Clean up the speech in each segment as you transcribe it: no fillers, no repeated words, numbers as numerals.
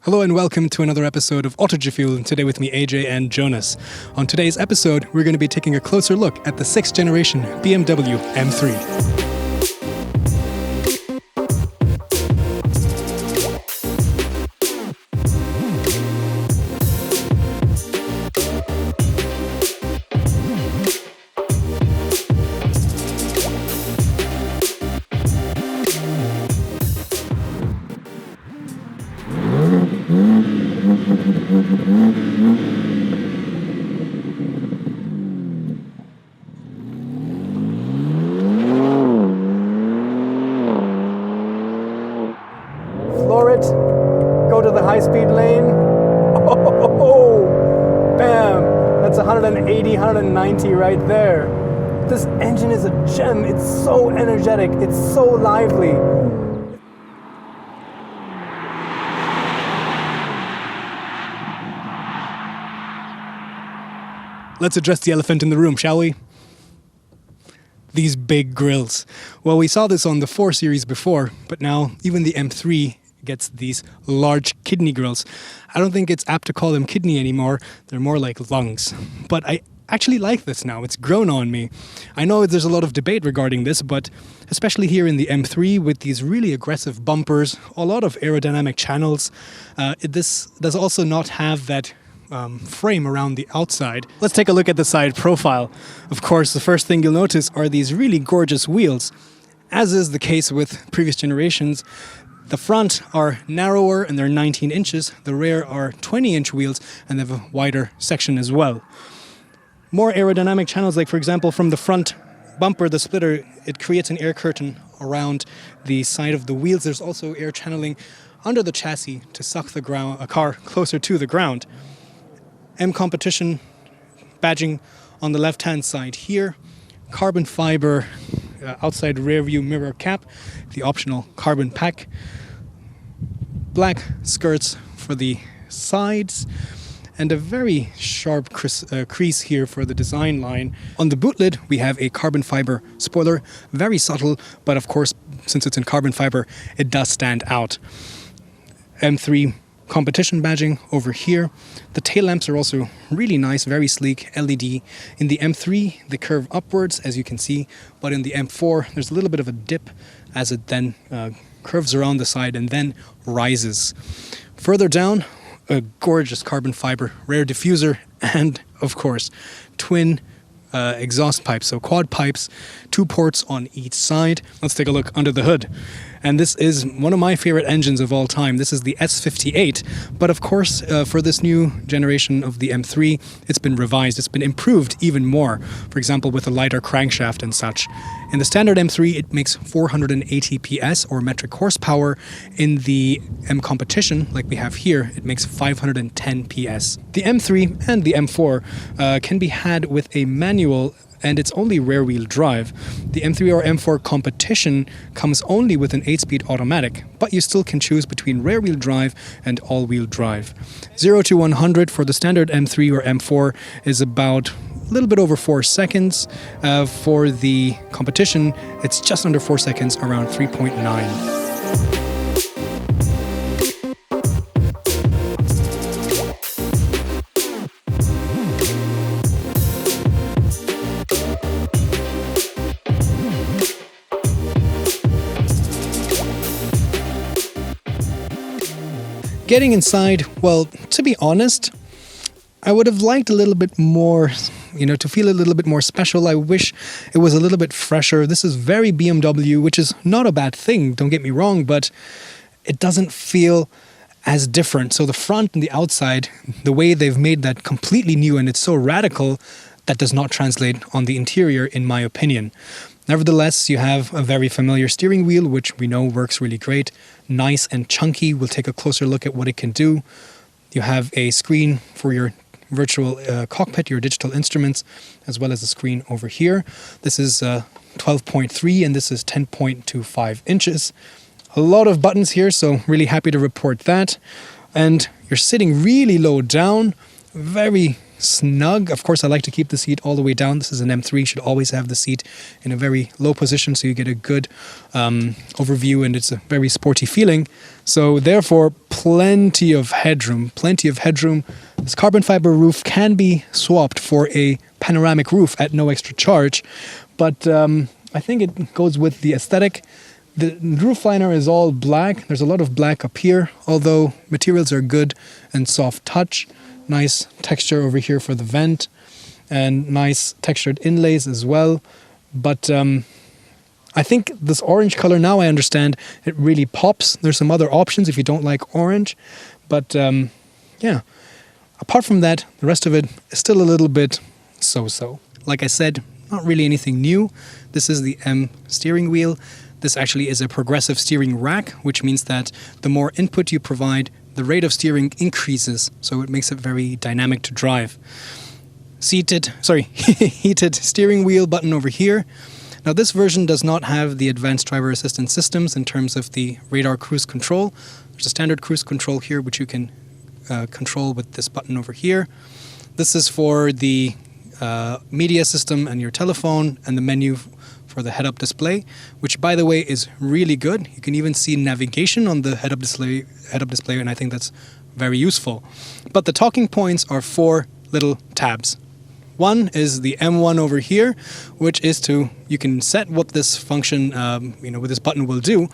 Hello and welcome to another episode of Autogefuel, today with me AJ and Jonas. On today's episode, we're going to be taking a closer look at the 6th generation BMW M3. Floor it, go to the high-speed lane. Oh, bam! That's 180, 190 right there. This engine is a gem. It's so energetic. It's so lively. Let's address the elephant in the room, shall we? These big grills. Well, we saw this on the 4 Series before, but now even the M3 gets these large kidney grills. I don't think it's apt to call them kidney anymore. They're more like lungs. But I actually like this now. It's grown on me. I know there's a lot of debate regarding this, but especially here in the M3 with these really aggressive bumpers, a lot of aerodynamic channels, this does also not have that frame around the outside. Let's take a look at the side profile. Of course, the first thing you'll notice are these really gorgeous wheels. As is the case with previous generations, the front are narrower and they're 19 inches. The rear are 20-inch wheels and they have a wider section as well. More aerodynamic channels, like for example from the front bumper, the splitter, it creates an air curtain around the side of the wheels. There's also air channeling under the chassis to suck the car closer to the ground. M Competition badging on the left-hand side here. Carbon fiber outside rear view mirror cap. The optional carbon pack. Black skirts for the sides. And a very sharp crease here for the design line. On the boot lid, we have a carbon fiber spoiler. Very subtle, but of course, since it's in carbon fiber, it does stand out. M3 competition badging over here. The tail lamps are also really nice, very sleek, LED. In the M3, they curve upwards, as you can see, but in the M4, there's a little bit of a dip as it then curves around the side and then rises. Further down, a gorgeous carbon fiber rear diffuser and, of course, twin exhaust pipes, so quad pipes, 2 ports on each side. Let's take a look under the hood. And this is one of my favorite engines of all time. This is the S58, but of course, for this new generation of the M3, it's been revised, it's been improved even more. For example, with a lighter crankshaft and such. In the standard M3, it makes 480 PS or metric horsepower. In the M Competition, like we have here, it makes 510 PS. The M3 and the M4 can be had with a manual and it's only rear-wheel drive. The M3 or M4 Competition comes only with an 8-speed automatic, but you still can choose between rear-wheel drive and all-wheel drive. 0 to 100 for the standard M3 or M4 is about a little bit over 4 seconds. For the Competition, it's just under 4 seconds, around 3.9. Getting inside, well, to be honest, I would have liked a little bit more, to feel a little bit more special. I wish it was a little bit fresher. This is very BMW, which is not a bad thing, don't get me wrong, but it doesn't feel as different. So the front and the outside, the way they've made that completely new and it's so radical, that does not translate on the interior, in my opinion. Nevertheless, you have a very familiar steering wheel, which we know works really great. Nice and chunky. We'll take a closer look at what it can do. You have a screen for your virtual cockpit, your digital instruments, as well as a screen over here. This is 12.3 and this is 10.25 inches. A lot of buttons here, so really happy to report that. And you're sitting really low down, very snug. Of course, I like to keep the seat all the way down. This is an M3, should always have the seat in a very low position so you get a good overview, and it's a very sporty feeling. So therefore, plenty of headroom. This carbon fiber roof can be swapped for a panoramic roof at no extra charge, but I think it goes with the aesthetic. The roof liner is all black. There's a lot of black up here, although materials are good and soft touch. Nice texture over here for the vent, and nice textured inlays as well. But I think this orange color, now I understand, it really pops. There's some other options if you don't like orange. But yeah, apart from that, the rest of it is still a little bit so-so. Like I said, not really anything new. This is the M steering wheel. This actually is a progressive steering rack, which means that the more input you provide, the rate of steering increases, so it makes it very dynamic to drive. Heated steering wheel button over here. Now this version does not have the advanced driver assistance systems in terms of the radar cruise control. There's a standard cruise control here, which you can control with this button over here. This is for the media system and your telephone, and the menu for the head-up display, which by the way is really good. You can even see navigation on the head-up display, and I think that's very useful. But the talking points are 4 little tabs. One is the M1 over here, which is you can set what this function, with this button will do,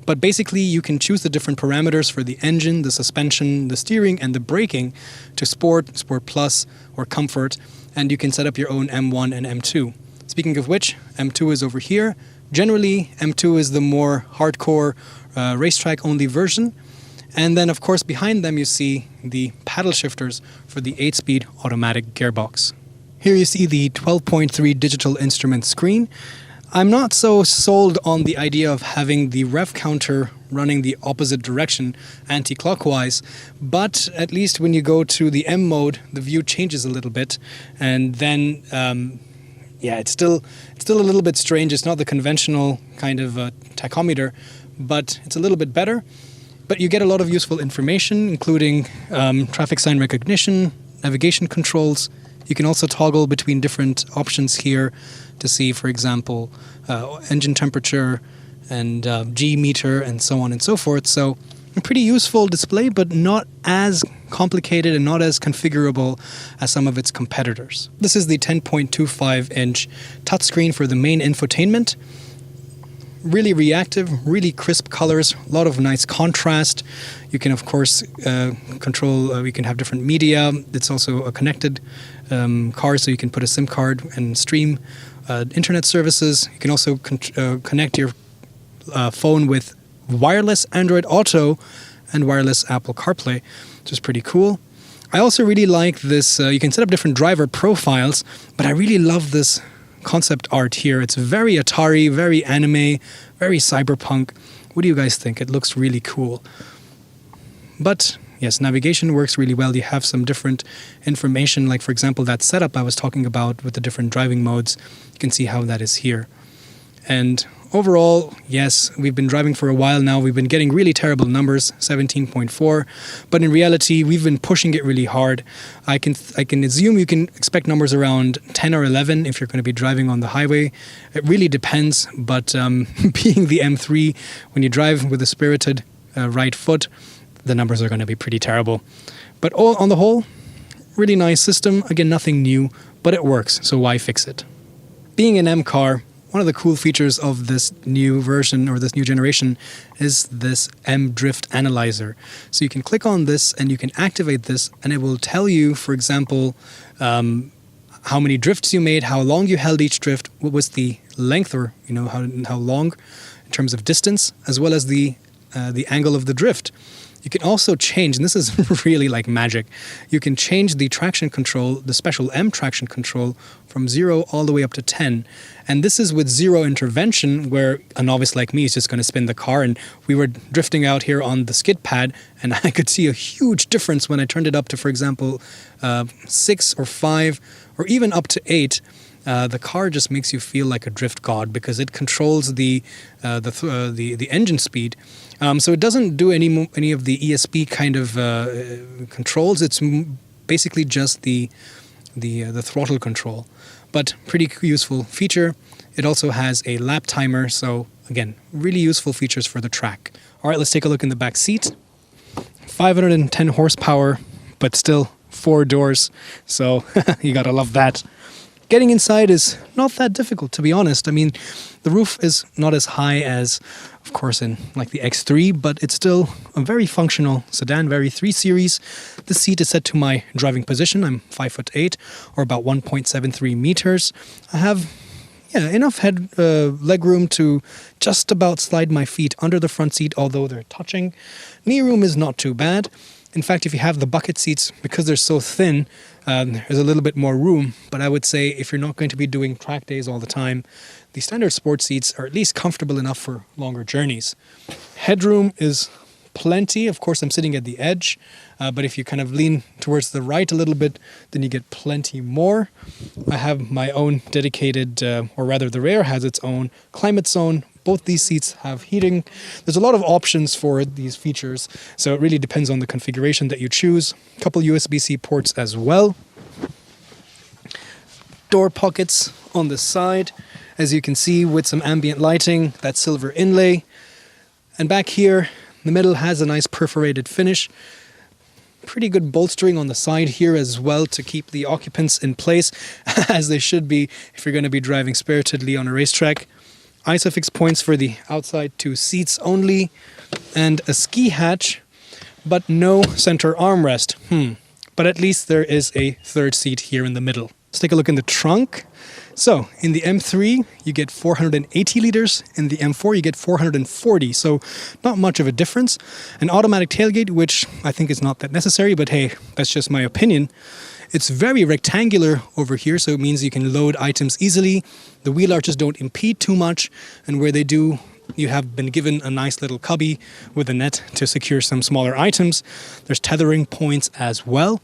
but basically you can choose the different parameters for the engine, the suspension, the steering, and the braking to Sport, Sport Plus, or Comfort, and you can set up your own M1 and M2. Speaking of which, M2 is over here. Generally, M2 is the more hardcore racetrack-only version. And then, of course, behind them you see the paddle shifters for the 8-speed automatic gearbox. Here you see the 12.3 digital instrument screen. I'm not so sold on the idea of having the rev counter running the opposite direction, anti-clockwise, but at least when you go to the M mode, the view changes a little bit, and then it's still a little bit strange. It's not the conventional kind of tachometer, but it's a little bit better. But you get a lot of useful information, including traffic sign recognition, navigation controls. You can also toggle between different options here to see, for example, engine temperature and G meter and so on and so forth. So a pretty useful display, but not as complicated and not as configurable as some of its competitors. This is the 10.25-inch touchscreen for the main infotainment. Really reactive, really crisp colors, a lot of nice contrast. You can, of course, control, you can have different media. It's also a connected car, so you can put a SIM card and stream internet services. You can also connect your phone with wireless Android Auto and wireless Apple CarPlay, which is pretty cool. I also really like this, you can set up different driver profiles, but I really love this concept art here. It's very Atari, very anime, very cyberpunk. What do you guys think? It looks really cool. But yes, navigation works really well. You have some different information, like for example that setup I was talking about with the different driving modes. You can see how that is here. And overall, yes, we've been driving for a while now. We've been getting really terrible numbers, 17.4. But in reality, we've been pushing it really hard. I can assume you can expect numbers around 10 or 11 if you're going to be driving on the highway. It really depends. But being the M3, when you drive with a spirited right foot, the numbers are going to be pretty terrible. But all on the whole, really nice system. Again, nothing new, but it works. So why fix it? Being an M car, one of the cool features of this new version or this new generation is this M Drift Analyzer. So you can click on this and you can activate this, and it will tell you, for example, how many drifts you made, how long you held each drift, what was the length, or how long in terms of distance, as well as the angle of the drift. You can also change, and this is really like magic, you can change the traction control, the special M traction control, from 0 all the way up to 10. And this is with zero intervention, where a novice like me is just going to spin the car. And we were drifting out here on the skid pad, and I could see a huge difference when I turned it up to, for example, 6 or 5, or even up to 8. The car just makes you feel like a drift god because it controls the engine speed. So it doesn't do any of the ESP kind of controls. It's basically just the the throttle control. But pretty useful feature. It also has a lap timer, so again, really useful features for the track. All right, let's take a look in the back seat. 510 horsepower, but still 4 doors, so you gotta love that. Getting inside is not that difficult, to be honest. I mean, the roof is not as high as, of course, in like the X3, but it's still a very functional sedan, very 3 Series. The seat is set to my driving position. I'm 5'8", or about 1.73 meters. I have enough leg room to just about slide my feet under the front seat, although they're touching. Knee room is not too bad. In fact, if you have the bucket seats, because they're so thin, there's a little bit more room. But I would say if you're not going to be doing track days all the time, the standard sports seats are at least comfortable enough for longer journeys. Headroom is plenty. Of course, I'm sitting at the edge, but if you kind of lean towards the right a little bit, then you get plenty more. I have my own dedicated, or rather the rear has its own climate zone. Both these seats have heating. There's a lot of options for these features, so it really depends on the configuration that you choose. A couple USB-C ports as well. Door pockets on the side, as you can see, with some ambient lighting, that silver inlay. And back here, the middle has a nice perforated finish. Pretty good bolstering on the side here as well to keep the occupants in place, as they should be if you're going to be driving spiritedly on a racetrack. Isofix points for the outside 2 seats only, and a ski hatch, but no center armrest. But at least there is a 3rd seat here in the middle. Let's take a look in the trunk. So in the M3, you get 480 liters. In the M4, you get 440. So not much of a difference. An automatic tailgate, which I think is not that necessary, but hey, that's just my opinion. It's very rectangular over here, so it means you can load items easily. The wheel arches don't impede too much, and where they do, you have been given a nice little cubby with a net to secure some smaller items. There's tethering points as well.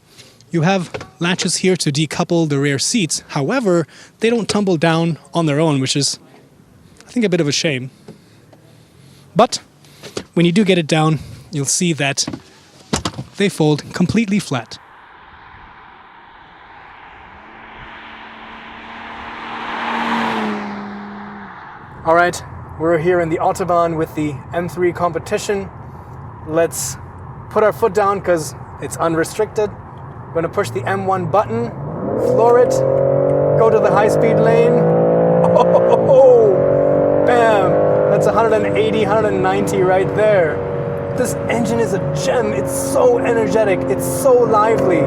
You have latches here to decouple the rear seats. However, they don't tumble down on their own, which is, I think, a bit of a shame. But when you do get it down, you'll see that they fold completely flat. All right, we're here in the Autobahn with the M3 competition. Let's put our foot down because it's unrestricted. We're going to push the M1 button, floor it, go to the high-speed lane. Oh, bam! That's 180, 190 right there. This engine is a gem. It's so energetic. It's so lively.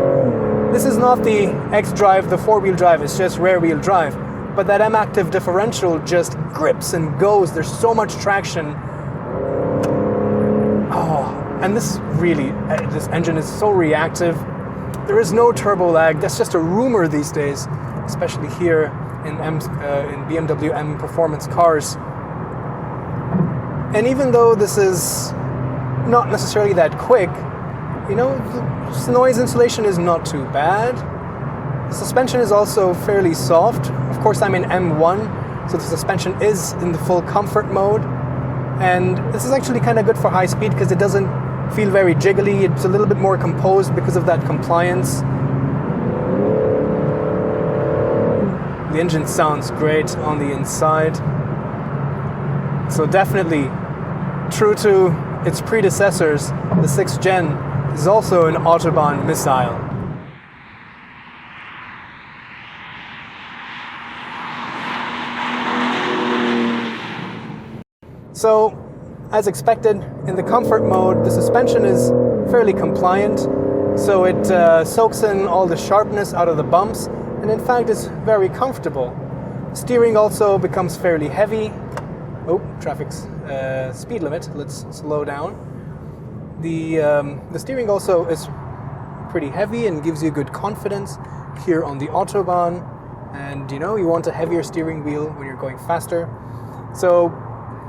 This is not the X-Drive, the 4-wheel drive. It's just rear-wheel drive. But that M-Active differential just grips and goes. There's so much traction. Oh, and this engine is so reactive. There is no turbo lag. That's just a rumor these days, especially here in BMW M performance cars. And even though this is not necessarily that quick, you know, the noise insulation is not too bad. The suspension is also fairly soft. Of course, I'm in M1, so the suspension is in the full comfort mode. And this is actually kind of good for high speed because it doesn't feel very jiggly. It's a little bit more composed because of that compliance. The engine sounds great on the inside. So definitely, true to its predecessors, the 6th gen is also an Autobahn missile. So, as expected, in the comfort mode, the suspension is fairly compliant, so it soaks in all the sharpness out of the bumps, and in fact is very comfortable. Steering also becomes fairly heavy. Oh, traffic's speed limit, let's slow down. The steering also is pretty heavy and gives you good confidence here on the Autobahn, and you know, you want a heavier steering wheel when you're going faster. So,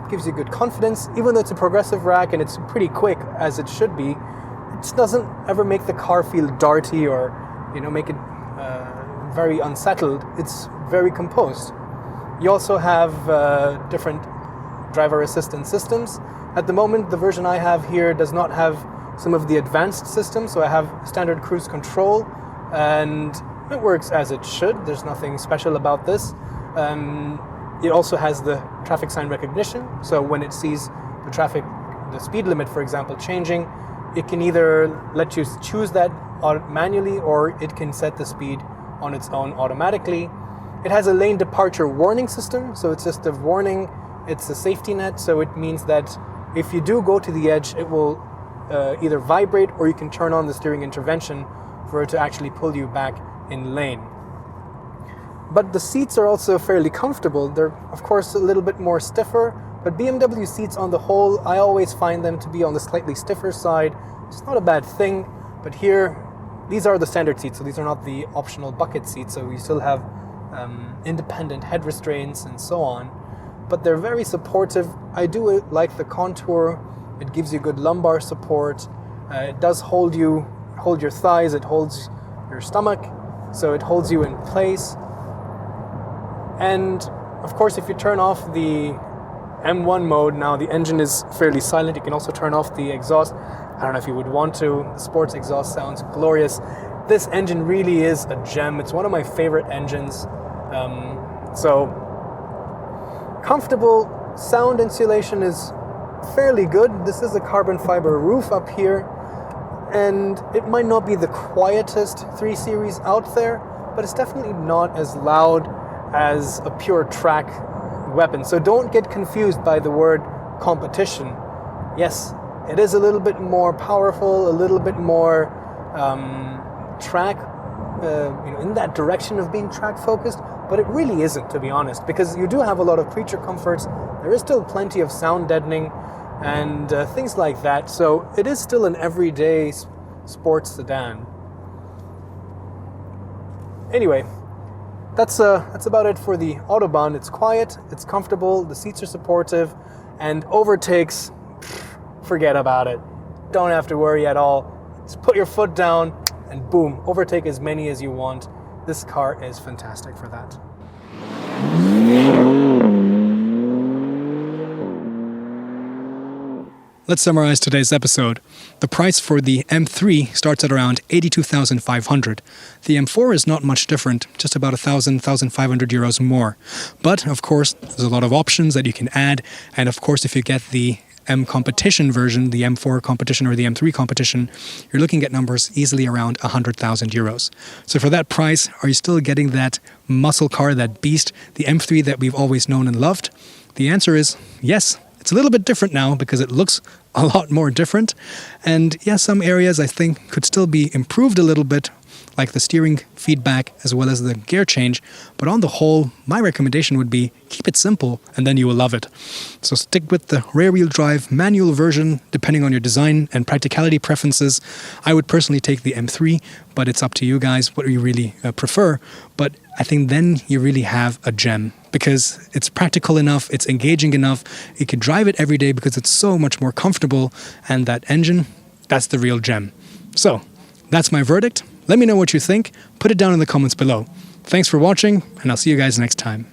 gives you good confidence, even though it's a progressive rack and it's pretty quick as it should be. It just doesn't ever make the car feel darty or, you know, make it very unsettled. It's very composed. You also have different driver assistance systems. At the moment, the version I have here does not have some of the advanced systems, so I have standard cruise control, and It works as it should. There's nothing special about this. It also has the traffic sign recognition. So when it sees the speed limit, for example, changing, it can either let you choose that manually, or it can set the speed on its own automatically. It has a lane departure warning system. So it's just a warning. It's a safety net. So it means that if you do go to the edge, it will either vibrate, or you can turn on the steering intervention for it to actually pull you back in lane. But the seats are also fairly comfortable. They're, of course, a little bit more stiffer, but BMW seats on the whole, I always find them to be on the slightly stiffer side. It's not a bad thing, but here, these are the standard seats, so these are not the optional bucket seats, so you still have independent head restraints and so on. But they're very supportive. I do like the contour. It gives you good lumbar support. It does hold your thighs, it holds your stomach, so it holds you in place. And of course, if you turn off the M1 mode, now the engine is fairly silent. You can also turn off the exhaust. I don't know if you would want to. The sports exhaust sounds glorious. This engine really is a gem. It's one of my favorite engines. So comfortable sound insulation is fairly good. This is a carbon fiber roof up here, and it might not be the quietest 3 Series out there, but it's definitely not as loud as a pure track weapon. So don't get confused by the word competition. Yes, it is a little bit more powerful, a little bit more track, in that direction of being track focused, but it really isn't, to be honest, because you do have a lot of creature comforts. There is still plenty of sound deadening and things like that. So it is still an everyday sports sedan. Anyway, that's about it for the Autobahn. It's quiet, it's comfortable, the seats are supportive, and overtakes, forget about it. Don't have to worry at all. Just put your foot down and boom, overtake as many as you want. This car is fantastic for that. Let's summarize today's episode. The price for the M3 starts at around 82,500. The M4 is not much different, just about 1,500 euros more. But, of course, there's a lot of options that you can add, and of course, if you get the M competition version, the M4 competition or the M3 competition, you're looking at numbers easily around 100,000 euros. So for that price, are you still getting that muscle car, that beast, the M3 that we've always known and loved? The answer is yes. It's a little bit different now because it looks a lot more different. And yeah, some areas I think could still be improved a little bit, like the steering feedback as well as the gear change. But on the whole, my recommendation would be keep it simple and then you will love it. So stick with the rear-wheel drive manual version depending on your design and practicality preferences. I would personally take the M3, but it's up to you guys what you really prefer. But I think then you really have a gem because it's practical enough, it's engaging enough, you can drive it every day because it's so much more comfortable, and that engine, that's the real gem. So that's my verdict. Let me know what you think. Put it down in the comments below. Thanks for watching, and I'll see you guys next time.